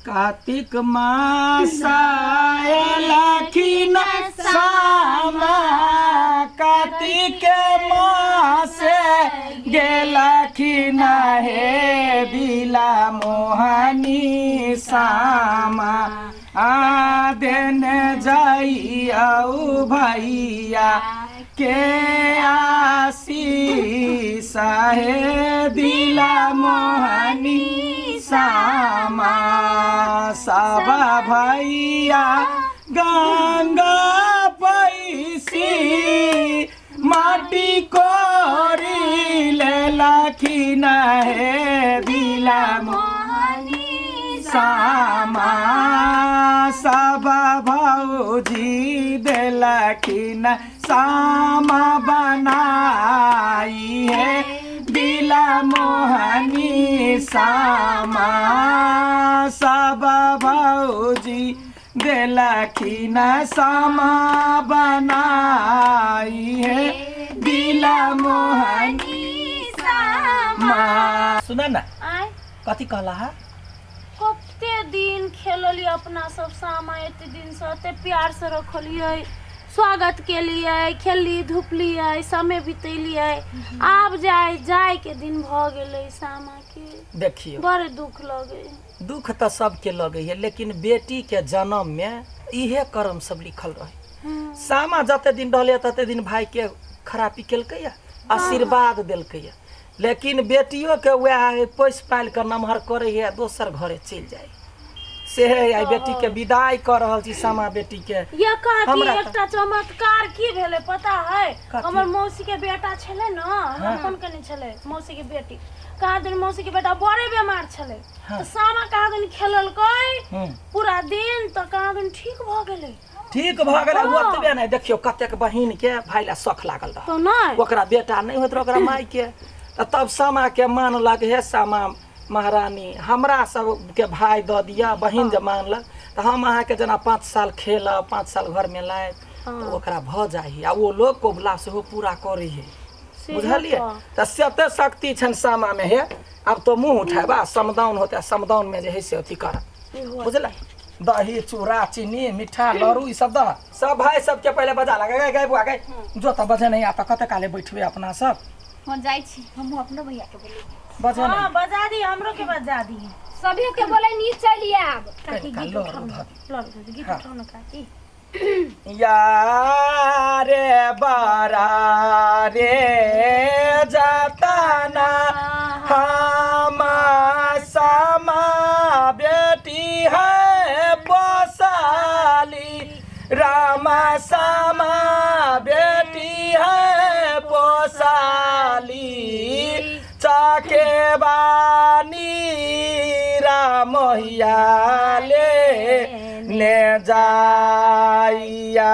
कार्तिक मास लखीन सामा कार्तिक मास गेलखिन हे बिला मोहनी सामा देन जाइयौ भैया के आशीष हे बिला मोहनी सामा सब भैया गंगा पैसी माटी कोरी लेलखिन हे बिला मोहनी सामा सब भौजी देलखिन सामा बनाई है बिला मोहनी सामा सब भौजी देलखिन सामा बनाई है बिला मोहनी सामा। सुना ना कथी कहला है? कते दिन खेललिए अपना सब सामा, एते दिन से एते प्यार से रखलिए, स्वागत के लिए खेलली धुपलिए समय बितेलिए। अब जाए के दिन भ गेले सामा के। देखिए बड़े दुख लगे। दुख तो सबके लगे है, लेकिन बेटी के जन्म में इहे कर्म सब लिखल रहे। सामा जते दिन रहले तते दिन भाई के खराबी केलकै, आशीर्वाद देलकै, लेकिन बेटियों के वह पोस पाल कर नमहर करे है, दोसर घरे चल जाए से आई बेटी के विदाई कर रहल छी। सामा बेटी के ये कहती एकटा चमत्कार की भेले पता है? हमर मौसी के बेटा छले न, हम कोन कने छले मौसी के बेटी, कहा दिन मौसी के बेटा बड़े बीमार छले, तो सामा कहा दिन खेललकै पूरा दिन, तो कहा दिन ठीक भ गेले। ठीक भ गेले ओतबे नहीं, देखियो कतेक बहिन के भाई ला शौक लागल रह, तो नहीं ओकरा बेटा नहीं होत ओकरा माई के, तब सामा के मान लग है सामा महारानी हमरा सब के भाई द दिया, बहिन जब मानलक तो हम अहाँ के जना 5 साल खेल 5 साल घर में लाए तो ओकरा भ जाही, आ वो लोग कोबला से हो पूरा करे है, बुझलिए? तो सत्य शक्ति छन सामा में है। अब तो मुंह उठाबा, समदाउन होता है, समदाउन में जे है से अथी कर, बुझल? दही चूड़ा चीनी मीठा लड़ू ई सब द सब भाई सबके पहले बजा लगा गए बुआ गए जो त बजे नहीं आता कते काले बैठबे अपना सब हम जाई छी, हम अपना भैया के बोले बजा हां बजा दी, हमरो के बजा दी, सभी के बोले नी चली आब काकी गीत उठाओ ना काकी। यारे बारा रे जाताना हम सामा बेटी है पोसाली, रामा सामा बेटी है पोसाली, चाके बानी रामहिया ले जाइया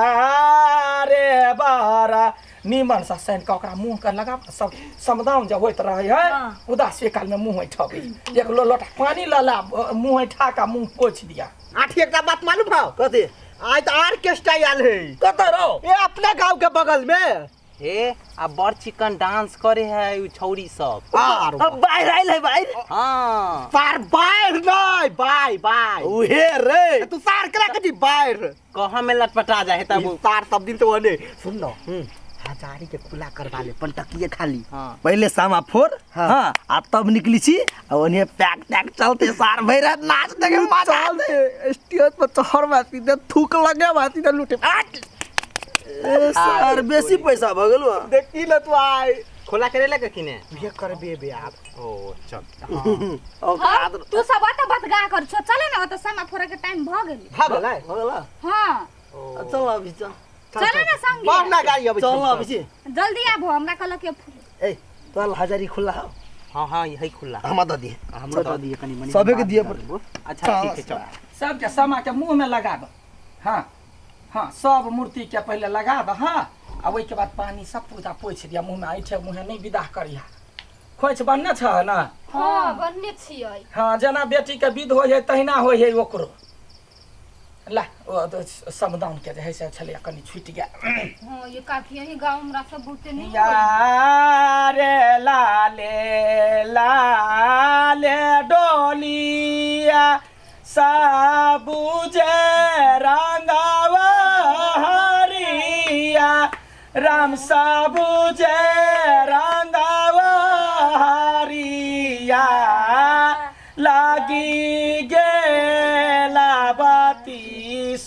रे बारा निमन सा सैन का ओकरा मुंह कर लगा सब समदाउन जब होइत रहे है उदास काल में मुंह उठाबे, एक लोटा पानी लला मुंह उठा का मुंह पोछ दिया। आठी एकटा बात मालूम है कथी? आज तो ऑर्केस्ट्रा आयल है कत रहो ये अपने गांव के बगल में हे आ बड़ चिकन डांस करे है उ छौरी सब। अब बाहर आइल है बाहर। हां सार बाहर नहीं बाय उहे रे तू सार करा कथी बाहर कहां में लटपटा जाए तब सार सब दिन तो ओने सुन लो हजारी के खुला करवा ले पंटकिए खाली पहले सामा फोर हां आ तब निकली छी ओने पैक टैक चलते सार भैरा नाच देखे मजा चलते स्टेज पर चढ़ बाती दे थूक लगे बाती दे लूटे सर बेसी पैसा भ गेल देखी ल तू आय खोला करे लगे किने ये करबे बे आप ओ चल तू सब बात गा कर छो, चले ना तो सामा फोरा के टाइम भ गेल हो गेला हां चल अभी चले ना संगे बाप ना गाड़ी अब चल अभी जल्दी आबो, हमरा कहल के ए तोल हजारी खुला हो। हां यही खुला हम द दिए हमरो द दिए कनी मनी सबे के दिए पर अच्छा ठीक है चल सब के सामा के मुंह में लगा दो। हां हां सब मूर्ति के पहले लगा दो। हां आ ओइ के बाद पानी सब पूजा पोछ दिया मुंह में, ऐठे मुंह नहीं विदा करिया। खोइछ बनने छ ना? हां बनने छियै। हां जना बेटी के विध हो जाय तहिना हो है ओकरो ला ओ समदाउन के जे है से छले कनी छुट गया। हां ये काकी यही गांव में सब बुते नहीं यारे लाले लाले डोलिया साबुजे रंगावा हरिया राम साबुजे रंगावा हरिया लागी गेला बाती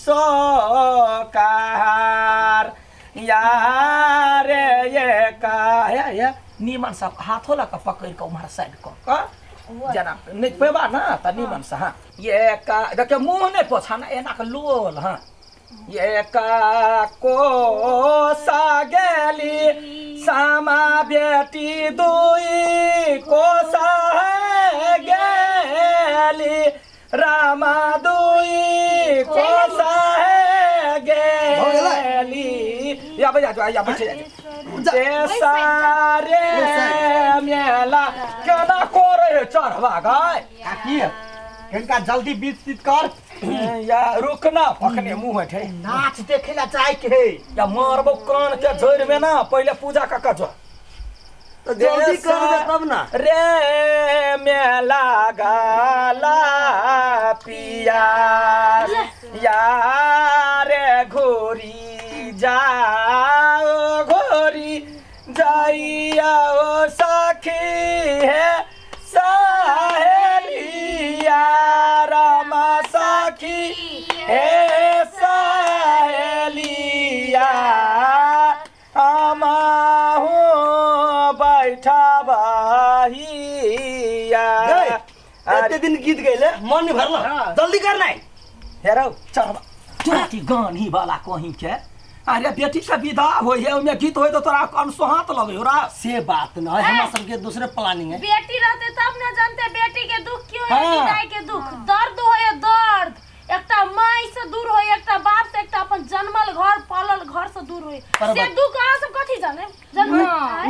सोकार यार ये का ये निमन सब हाथों लगा पकड़ के उम्हार साइड को जना नहीं पेबा ना त निमन सा हाँ ये का देखो मुंह नहीं पोछा ना एना का लोल हाँ ये का को सागेली सामा बेटी दुई को सागेली रामा दुई को सागेली या बजा या बजा सारे मेला केना करे चढ़वा गए काकी इनका जल्दी बीत कर या रुकना पकने मुंह है नाच देखेला चाहे के या मारबो कान के जोर में ना पहले पूजा का जो तो जल्दी कर दे तब ना रे मेला गाला पिया यार घोरी जाओ घोरी जाइया ओ सखी है सहेलिया रामा सखी है सहेलिया हमाहू बैठा बाहिया एते दिन गीत गइले मन नहीं भरला जल्दी कर नहीं हेरौ चढ़वा चोटी गानी वाला कहीं के अरे बेटी से विदा होय है ओमे गीत होय तो तोरा अनसोहात लगे रा से बात न है हमरा सब के दूसरे प्लानिंग है बेटी रहते तब न जानते बेटी के दुख क्यों है हाँ। विदाई के दुख दर्द होय दर्द एकटा माई से दूर होय एकटा बाप से एकटा अपन जन्मल घर पालल घर से दूर होय से दुख अहाँ सब कथी जाने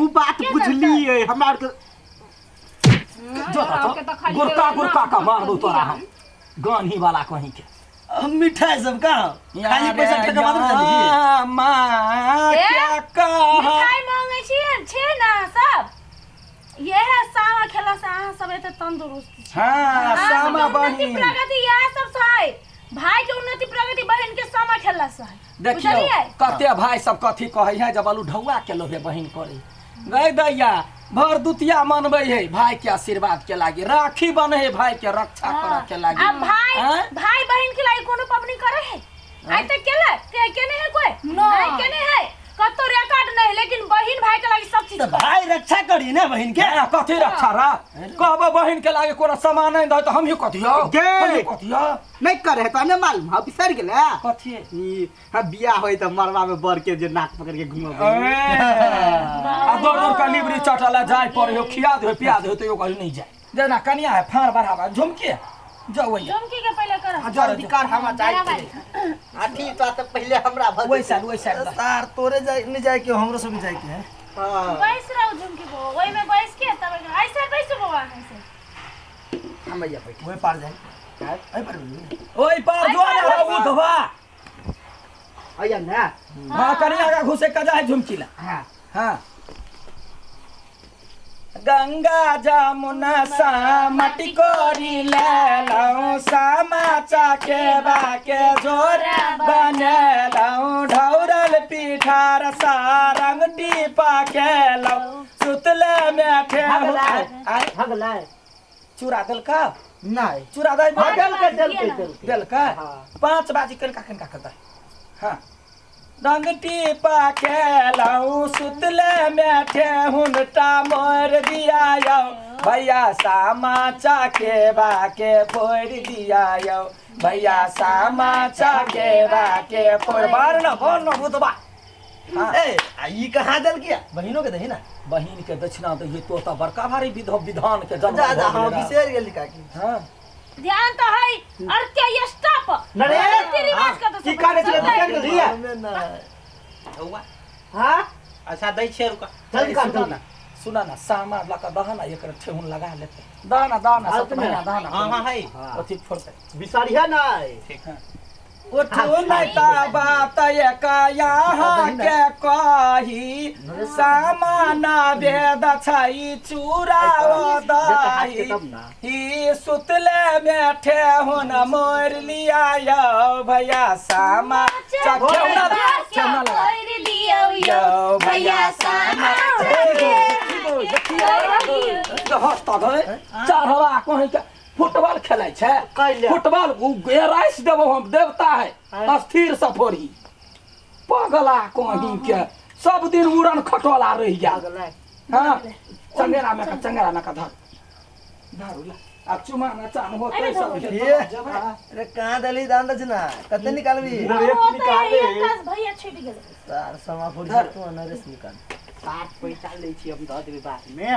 उ बात बुझलिए हमरा के जो गुरका गुरका का मार दो तोरा हम गानी वाला कहीं के मिठाई सब का खाली पैसा टका मात्र खाली मां क्या कहा मिठाई मांगे छे ना सब ये है सामा खेला से अहाँ सब एते तंदुरुस्त छी हां सामा उन्नति बहिन प्रगति यह सब है भाई के उन्नति प्रगति बहन के सामा खेला से है देखियो कते भाई सब कथी कहै है जब अलू ढौआ के लोभे बहिन करे गई दैया भर दुतिया मनबै है भाई के आशीर्वाद के लागी राखी बने है भाई के रक्षा करे के लागी अब भाई बहन के लागी कोनो पबनी करे है आई तक केले केने है कोई नहीं केने है कतो रिकॉर्ड नहीं लेकिन बहन भाई के लागी सब चीज तो भाई रक्षा करी ना बहन के कथी रक्षा रा कहबो बहिन के लागी कोनो सामान नहीं दे तो हम ही कथियो कथियो नहीं करे तो ने मालूम हम बिसर गेले कथी हां बिया होय त मरवा में बर के जे नाक पकड़ के घुमब आ दौड़ दौड़ का लिबरी चटला जाय पड़े हो खिया दे पिया दे तो यो कहीं नहीं जाए जेना कनिया है फाड़ बढ़ावा झुमके जाओ झुमकी के पहले कर जल्दी कर हम चाहिए आठी तो पहले हमरा भग वैसा तार तोरे जाए नहीं जाए के हमरो सब जाए के है हां बैस रहो झुमकी बो ओई में बैस के तब ऐसे बैसो बाबा ऐसे हम भैया बैठ ओए पार जाए आई पर ओई पार जो ना उठवा आया ना हां कनिया का घुसे का जाए झुमकीला हां हां गंगा जमुना सामटी कोरी लाऊ समाचा के बाके जोर बनेलाऊ ढौरल पिठार सारंग टीपा के लाऊ सुतले में भगला चूरा दल का नहीं चूरा दल जल का 5 बाजी कनका करता हां रंग टीपा के लाऊ सुतले में ठेहुनटा मोर दिया यो भैया सामाचा के बाके फोड़ दिया यो भैया सामाचा के बाके फोड़ बार न बोल न भूतबा ए ई कहां दल किया बहिनों के दही ना बहिन के दक्षिणा दही तो बड़का भारी विधान के जन्म जा हम बिसर गेली काकी हां ध्यान तो है अर्त्य स्टॉप नरे रिवाज का तो की काटे चले क्या कर दिया हुआ हां अच्छा दै छे रुका जल्दी कर दो ना सुना ना सामा लका दहना एकर ठेहुन लगा लेते दाना दाना सब महीना दाना हां हां है अथी फोड़ते बिसारिया ना ठीक हाँ। उठू नहीं ता बात एक यहाँ के कही सामान वेद छई चूरा दही ही सुतले में ठेहुन मोर लिया यो भैया सामा चखेउना यो भैया सामा चढ़वा कहीं के फुटबॉल खेलै छै फुटबॉल राइस देबो हम देवता है अस्थिर सफोरी पगला कहीं के सब दिन उड़न खटोला रह जा हां चंगेरा में का धर उला अब चुमा ना चान होते सब अरे कहाँ दली दान दजना कते निकालबी भैया छूट गेलै तार समा फुट तू नरेश निकाल 60 पैसा लै छी हम दऽ देबै बाद में